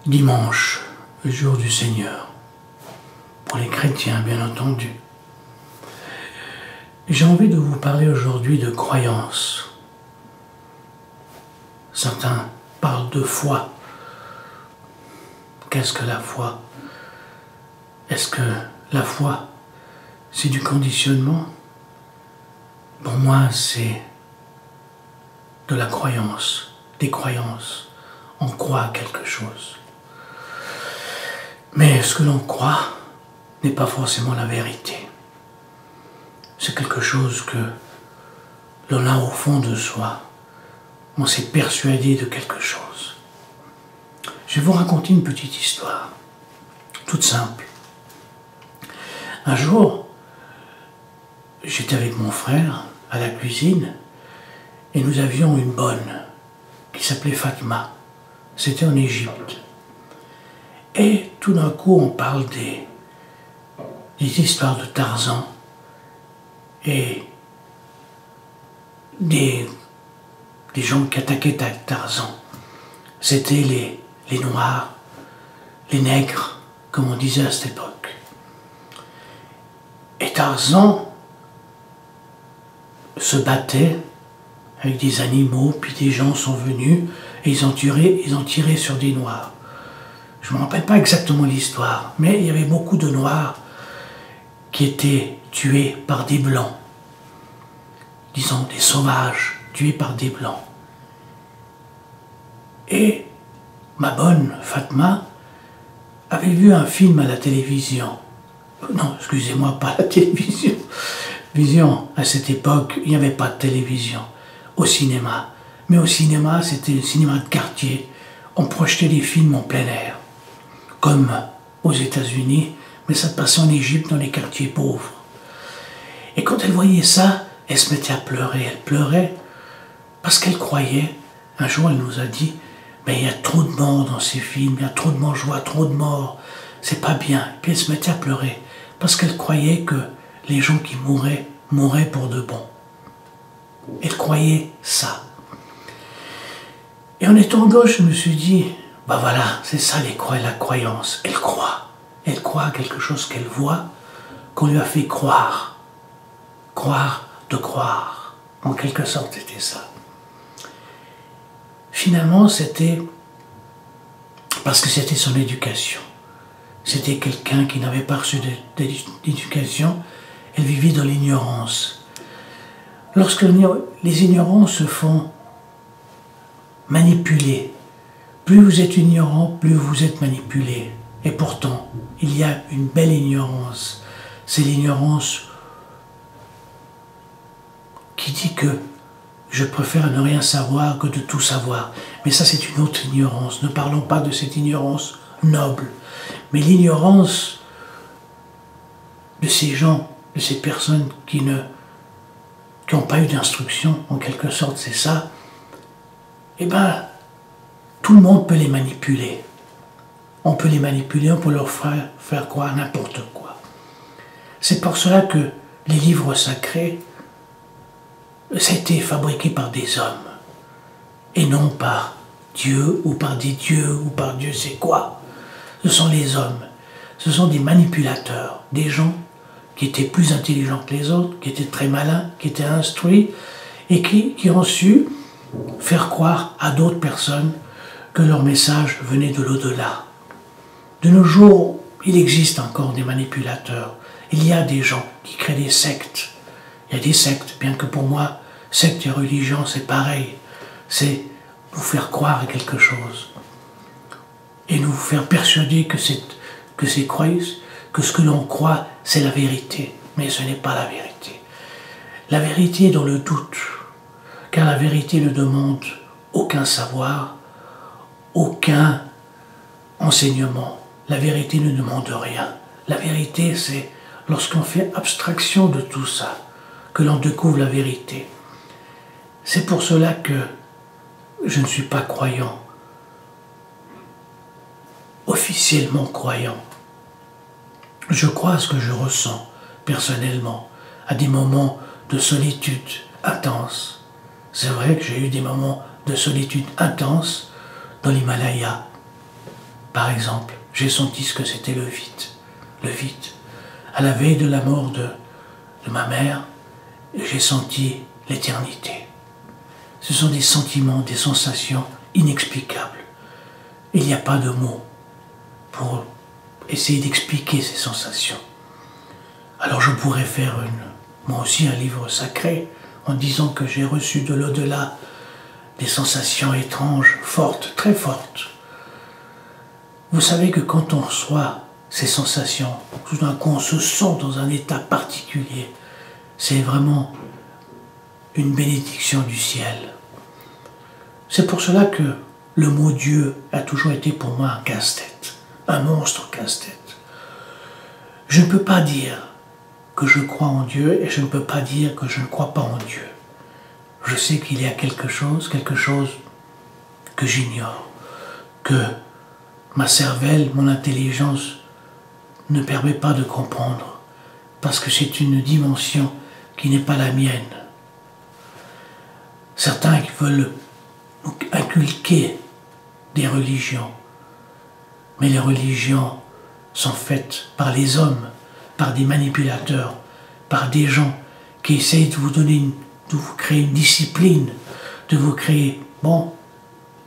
Dimanche, le jour du Seigneur, pour les chrétiens bien entendu. J'ai envie de vous parler aujourd'hui de croyance. Certains parlent de foi. Qu'est-ce que la foi? Est-ce que la foi, c'est du conditionnement? Pour moi, c'est de la croyance, des croyances. On croit à quelque chose. Mais ce que l'on croit n'est pas forcément la vérité. C'est quelque chose que l'on a au fond de soi. On s'est persuadé de quelque chose. Je vais vous raconter une petite histoire, toute simple. Un jour, j'étais avec mon frère à la cuisine et nous avions une bonne qui s'appelait Fatma. C'était en Égypte. Et tout d'un coup, on parle des histoires de Tarzan et des gens qui attaquaient Tarzan. C'était les Noirs, les nègres, comme on disait à cette époque. Et Tarzan se battait avec des animaux, puis des gens sont venus et ils ont tiré sur des Noirs. Je ne me rappelle pas exactement l'histoire, mais il y avait beaucoup de Noirs qui étaient tués par des Blancs. Disons des sauvages tués par des Blancs. Et ma bonne Fatma avait vu un film à la télévision. Non, excusez-moi, pas la télévision. À cette époque, il n'y avait pas de télévision. Au cinéma. Mais au cinéma, c'était le cinéma de quartier. On projetait des films en plein air. Comme aux États-Unis, mais ça passait en Égypte dans les quartiers pauvres. Et quand elle voyait ça, elle se mettait à pleurer. Elle pleurait parce qu'elle croyait. Un jour, elle nous a dit, mais il y a trop de morts dans ces films, il y a trop de morts, je vois trop de morts, c'est pas bien. Et puis elle se mettait à pleurer parce qu'elle croyait que les gens qui mouraient pour de bon. Elle croyait ça. Et en étant gauche, je me suis dit, bah voilà, c'est ça la croyance. Elle croit. Elle croit à quelque chose qu'elle voit, qu'on lui a fait croire. Croire de croire. En quelque sorte, c'était ça. Finalement, c'était parce que c'était son éducation. C'était quelqu'un qui n'avait pas reçu d'éducation. Elle vivait dans l'ignorance. Lorsque les ignorants se font manipuler, plus vous êtes ignorant, plus vous êtes manipulé. Et pourtant, il y a une belle ignorance. C'est l'ignorance qui dit que je préfère ne rien savoir que de tout savoir. Mais ça, c'est une autre ignorance. Ne parlons pas de cette ignorance noble. Mais l'ignorance de ces gens, de ces personnes qui n'ont pas eu d'instruction, en quelque sorte, c'est ça. Eh bien, tout le monde peut les manipuler. On peut les manipuler, on peut leur faire croire n'importe quoi. C'est pour cela que les livres sacrés, ça a été fabriqué par des hommes, et non par Dieu, ou par des dieux, ou par Dieu c'est quoi. Ce sont les hommes, ce sont des manipulateurs, des gens qui étaient plus intelligents que les autres, qui étaient très malins, qui étaient instruits, et qui ont su faire croire à d'autres personnes que leur message venait de l'au-delà. De nos jours, il existe encore des manipulateurs. Il y a des gens qui créent des sectes. Il y a des sectes, bien que pour moi, secte et religion, c'est pareil. C'est nous faire croire à quelque chose. Et nous faire persuader que ce que l'on croit, c'est la vérité. Mais ce n'est pas la vérité. La vérité est dans le doute. Car la vérité ne demande aucun savoir, aucun enseignement. La vérité ne demande rien. La vérité, c'est lorsqu'on fait abstraction de tout ça, que l'on découvre la vérité. C'est pour cela que je ne suis pas croyant, officiellement croyant. Je crois à ce que je ressens, personnellement, à des moments de solitude intense. C'est vrai que j'ai eu des moments de solitude intense dans l'Himalaya. Par exemple, j'ai senti ce que c'était le vide. Le vide. À la veille de la mort de ma mère, j'ai senti l'éternité. Ce sont des sentiments, des sensations inexplicables. Il n'y a pas de mots pour essayer d'expliquer ces sensations. Alors je pourrais faire moi aussi un livre sacré en disant que j'ai reçu de l'au-delà des sensations étranges, fortes, très fortes. Vous savez que quand on reçoit ces sensations, tout d'un coup on se sent dans un état particulier. C'est vraiment une bénédiction du ciel. C'est pour cela que le mot Dieu a toujours été pour moi un casse-tête, un monstre casse-tête. Je ne peux pas dire que je crois en Dieu et je ne peux pas dire que je ne crois pas en Dieu. Je sais qu'il y a quelque chose que j'ignore, que ma cervelle, mon intelligence ne permet pas de comprendre, parce que c'est une dimension qui n'est pas la mienne. Certains qui veulent nous inculquer des religions, mais les religions sont faites par les hommes, par des manipulateurs, par des gens qui essayent de vous donner, de vous créer une discipline, de vous créer, bon,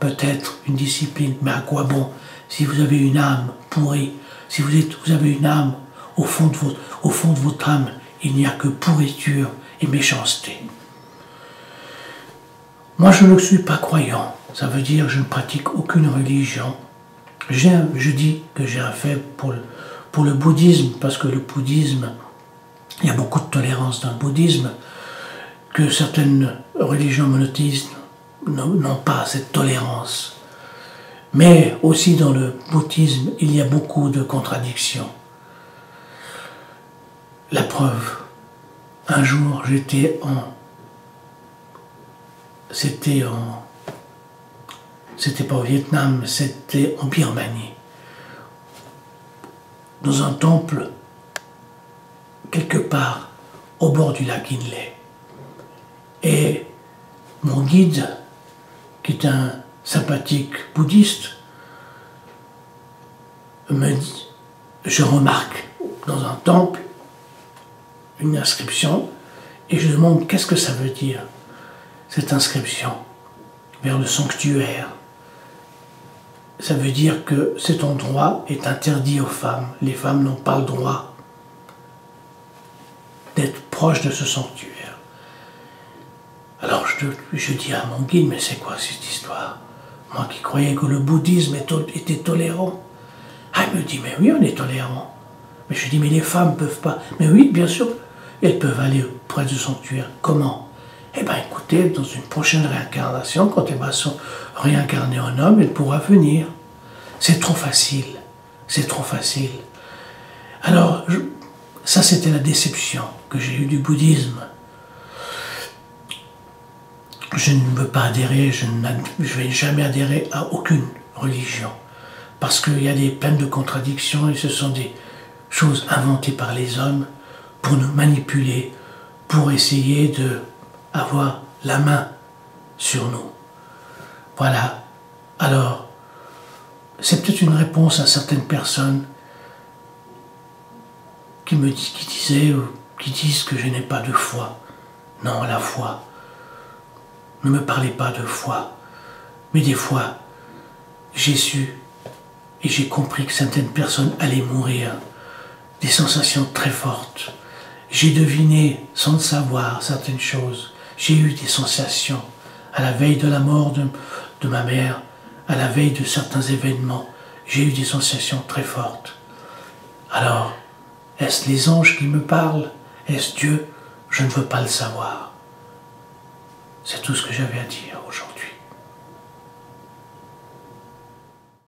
peut-être une discipline, mais à quoi bon? Si vous avez une âme pourrie, si vous avez une âme au fond de votre âme, il n'y a que pourriture et méchanceté. Moi, je ne suis pas croyant. Ça veut dire que je ne pratique aucune religion. Je dis que j'ai un faible pour le bouddhisme, parce que le bouddhisme, il y a beaucoup de tolérance dans le bouddhisme, que certaines religions monothéistes n'ont pas cette tolérance. Mais aussi dans le bouddhisme, il y a beaucoup de contradictions. La preuve, un jour c'était pas au Vietnam, c'était en Birmanie, dans un temple, quelque part, au bord du lac Inle. Et mon guide, qui est un sympathique bouddhiste, me dit, je remarque dans un temple une inscription et je demande qu'est-ce que ça veut dire, cette inscription, vers le sanctuaire. Ça veut dire que cet endroit est interdit aux femmes. Les femmes n'ont pas le droit d'être proches de ce sanctuaire. Alors je dis à mon guide, mais c'est quoi cette histoire? Moi qui croyais que le bouddhisme était tolérant. Ah, il me dit, mais oui, on est tolérant. Mais je dis, mais les femmes ne peuvent pas. Mais oui, bien sûr, elles peuvent aller près du sanctuaire. Comment? Eh bien, écoutez, dans une prochaine réincarnation, quand elle va se réincarner en homme, elle pourra venir. C'est trop facile. C'est trop facile. Alors, ça, c'était la déception que j'ai eue du bouddhisme. Je ne veux pas adhérer, je ne vais jamais adhérer à aucune religion. Parce qu'il y a plein de contradictions et ce sont des choses inventées par les hommes pour nous manipuler, pour essayer d'avoir la main sur nous. Voilà. Alors, c'est peut-être une réponse à certaines personnes qui disent que je n'ai pas de foi. Non, la foi. Ne me parlez pas de foi. Mais des fois, j'ai su et j'ai compris que certaines personnes allaient mourir. Des sensations très fortes. J'ai deviné, sans le savoir, certaines choses. J'ai eu des sensations à la veille de la mort de ma mère, à la veille de certains événements. J'ai eu des sensations très fortes. Alors, est-ce les anges qui me parlent? Est-ce Dieu? Je ne veux pas le savoir. C'est tout ce que j'avais à dire aujourd'hui.